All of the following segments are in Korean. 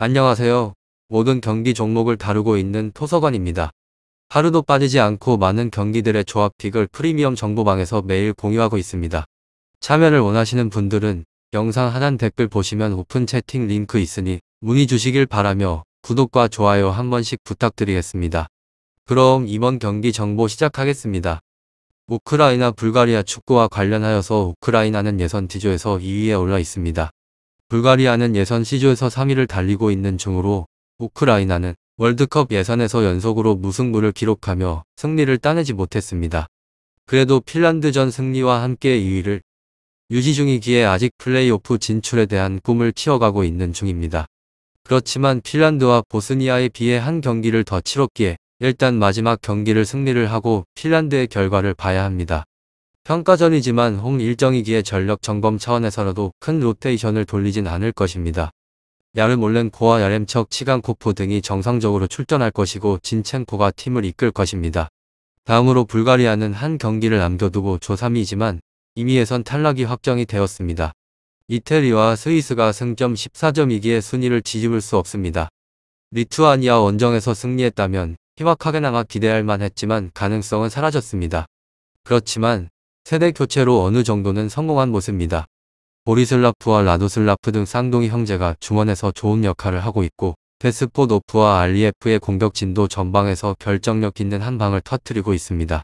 안녕하세요. 모든 경기 종목을 다루고 있는 토서관입니다. 하루도 빠지지 않고 많은 경기들의 조합픽을 프리미엄 정보방에서 매일 공유하고 있습니다. 참여를 원하시는 분들은 영상 하단 댓글 보시면 오픈 채팅 링크 있으니 문의 주시길 바라며 구독과 좋아요 한 번씩 부탁드리겠습니다. 그럼 이번 경기 정보 시작하겠습니다. 우크라이나 불가리아 축구와 관련하여서 우크라이나는 예선 D조에서 2위에 올라 있습니다. 불가리아는 예선 C조에서 3위를 달리고 있는 중으로 우크라이나는 월드컵 예선에서 연속으로 무승부를 기록하며 승리를 따내지 못했습니다. 그래도 핀란드전 승리와 함께 2위를 유지 중이기에 아직 플레이오프 진출에 대한 꿈을 키워가고 있는 중입니다. 그렇지만 핀란드와 보스니아에 비해 한 경기를 더 치렀기에 일단 마지막 경기를 승리를 하고 핀란드의 결과를 봐야 합니다. 평가전이지만 홈 일정이기에 전력 점검 차원에서라도 큰 로테이션을 돌리진 않을 것입니다. 야르몰렌코와 야렘척, 치간코프 등이 정상적으로 출전할 것이고 진첸코가 팀을 이끌 것입니다. 다음으로 불가리아는 한 경기를 남겨두고 조3위이지만 이미 예선 탈락이 확정이 되었습니다. 이태리와 스위스가 승점 14점이기에 순위를 뒤집을 수 없습니다. 리투아니아 원정에서 승리했다면 희박하게나마 기대할 만했지만 가능성은 사라졌습니다. 그렇지만 세대 교체로 어느 정도는 성공한 모습입니다. 보리슬라프와 라도슬라프 등 쌍둥이 형제가 중원에서 좋은 역할을 하고 있고 데스포도프와 알리에프의 공격진도 전방에서 결정력 있는 한 방을 터뜨리고 있습니다.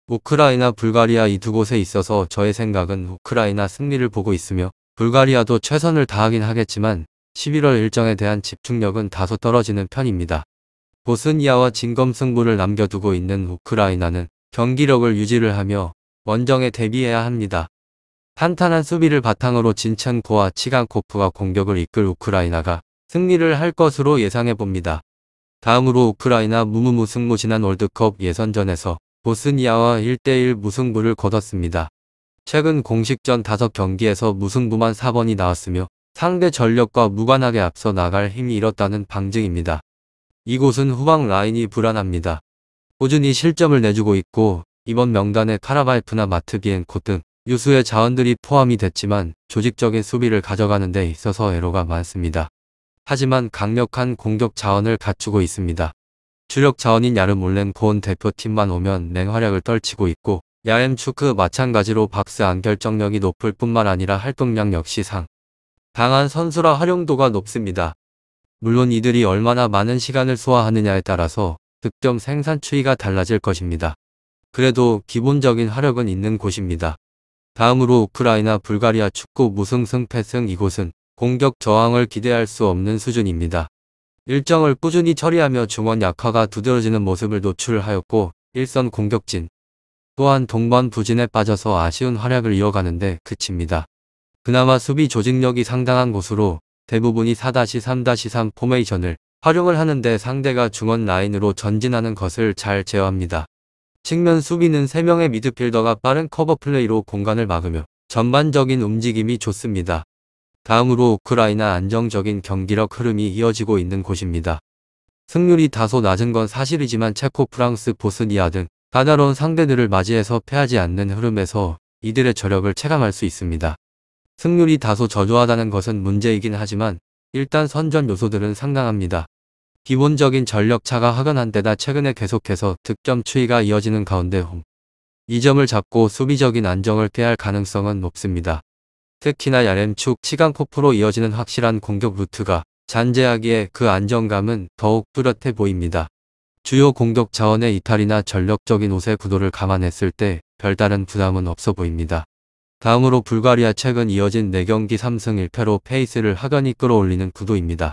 우크라이나, 불가리아 이 두 곳에 있어서 저의 생각은 우크라이나 승리를 보고 있으며 불가리아도 최선을 다하긴 하겠지만 11월 일정에 대한 집중력은 다소 떨어지는 편입니다. 보스니아와 진검승부를 남겨두고 있는 우크라이나는 경기력을 유지를 하며 원정에 대비해야 합니다. 탄탄한 수비를 바탕으로 진첸코와 치간코프가 공격을 이끌 우크라이나가 승리를 할 것으로 예상해봅니다. 다음으로 우크라이나 무무무승부 지난 월드컵 예선전에서 보스니아와 1대1 무승부를 거뒀습니다. 최근 공식전 5경기에서 무승부만 4번이 나왔으며 상대 전력과 무관하게 앞서 나갈 힘이 잃었다는 방증입니다. 이곳은 후방 라인이 불안합니다. 꾸준히 실점을 내주고 있고 이번 명단에 카라바에프나 마트비엔코 등 유수의 자원들이 포함이 됐지만 조직적인 수비를 가져가는 데 있어서 애로가 많습니다. 하지만 강력한 공격 자원을 갖추고 있습니다. 주력 자원인 야르몰렌코온 대표팀만 오면 맹활약을 떨치고 있고 야엠추크 마찬가지로 박스 안 결정력이 높을 뿐만 아니라 활동량 역시 강한 선수라 활용도가 높습니다. 물론 이들이 얼마나 많은 시간을 소화하느냐에 따라서 득점 생산 추이가 달라질 것입니다. 그래도 기본적인 화력은 있는 곳입니다. 다음으로 우크라이나, 불가리아 축구 무승승 패승 이곳은 공격 저항을 기대할 수 없는 수준입니다. 일정을 꾸준히 처리하며 중원 약화가 두드러지는 모습을 노출하였고 일선 공격진 또한 동반 부진에 빠져서 아쉬운 활약을 이어가는데 그칩니다. 그나마 수비 조직력이 상당한 곳으로 대부분이 4-3-3 포메이션을 활용을 하는데 상대가 중원 라인으로 전진하는 것을 잘 제어합니다. 측면 수비는 3명의 미드필더가 빠른 커버 플레이로 공간을 막으며 전반적인 움직임이 좋습니다. 다음으로 우크라이나 안정적인 경기력 흐름이 이어지고 있는 곳입니다. 승률이 다소 낮은 건 사실이지만 체코, 프랑스, 보스니아 등 까다로운 상대들을 맞이해서 패하지 않는 흐름에서 이들의 저력을 체감할 수 있습니다. 승률이 다소 저조하다는 것은 문제이긴 하지만 일단 선전 요소들은 상당합니다. 기본적인 전력차가 확연한 데다 최근에 계속해서 득점 추이가 이어지는 가운데 이 점을 잡고 수비적인 안정을 꾀할 가능성은 높습니다. 특히나 야렘축, 치간코프로 이어지는 확실한 공격 루트가 잔재하기에 그 안정감은 더욱 뚜렷해 보입니다. 주요 공격 자원의 이탈이나 전력적인 우세 구도를 감안했을 때 별다른 부담은 없어 보입니다. 다음으로 불가리아 최근 이어진 4경기 3승 1패로 페이스를 확연히 끌어올리는 구도입니다.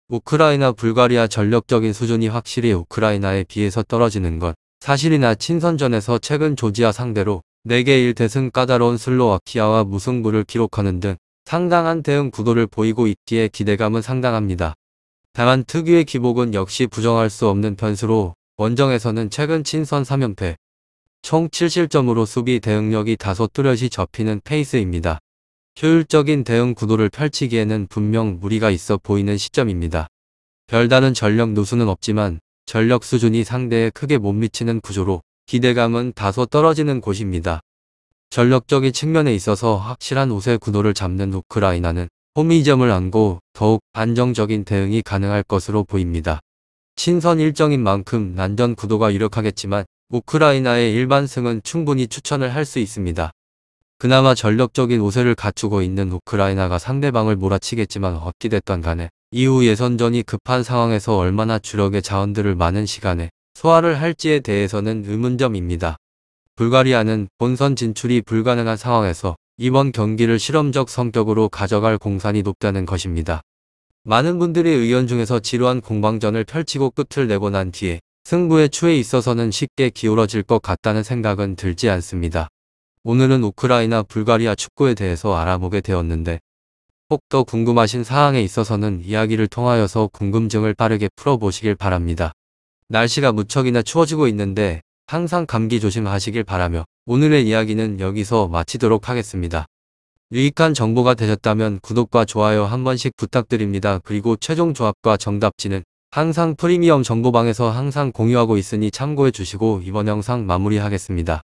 우크라이나, 불가리아 전력적인 수준이 확실히 우크라이나에 비해서 떨어지는 것 사실이나 친선전에서 최근 조지아 상대로 4개 1대승 까다로운 슬로와키아와 무승부를 기록하는 등 상당한 대응 구도를 보이고 있기에 기대감은 상당합니다. 다만 특유의 기복은 역시 부정할 수 없는 변수로 원정에서는 최근 친선 3연패 총 7실점으로 수비 대응력이 다소 뚜렷이 접히는 페이스입니다. 효율적인 대응 구도를 펼치기에는 분명 무리가 있어 보이는 시점입니다. 별다른 전력 누수는 없지만 전력 수준이 상대에 크게 못 미치는 구조로 기대감은 다소 떨어지는 곳입니다. 전력적인 측면에 있어서 확실한 우세 구도를 잡는 우크라이나는 호미점을 안고 더욱 안정적인 대응이 가능할 것으로 보입니다. 친선 일정인 만큼 난전 구도가 유력하겠지만 우크라이나의 일반 승은 충분히 추천을 할 수 있습니다. 그나마 전력적인 우세를 갖추고 있는 우크라이나가 상대방을 몰아치겠지만 어찌됐든 간에 이후 예선전이 급한 상황에서 얼마나 주력의 자원들을 많은 시간에 소화를 할지에 대해서는 의문점입니다. 불가리아는 본선 진출이 불가능한 상황에서 이번 경기를 실험적 성격으로 가져갈 공산이 높다는 것입니다. 많은 분들의 의견 중에서 지루한 공방전을 펼치고 끝을 내고 난 뒤에 승부의 추에 있어서는 쉽게 기울어질 것 같다는 생각은 들지 않습니다. 오늘은 우크라이나 불가리아 축구에 대해서 알아보게 되었는데 혹 더 궁금하신 사항에 있어서는 이야기를 통하여서 궁금증을 빠르게 풀어보시길 바랍니다. 날씨가 무척이나 추워지고 있는데 항상 감기 조심하시길 바라며 오늘의 이야기는 여기서 마치도록 하겠습니다. 유익한 정보가 되셨다면 구독과 좋아요 한 번씩 부탁드립니다. 그리고 최종 조합과 정답지는 항상 프리미엄 정보방에서 항상 공유하고 있으니 참고해 주시고 이번 영상 마무리하겠습니다.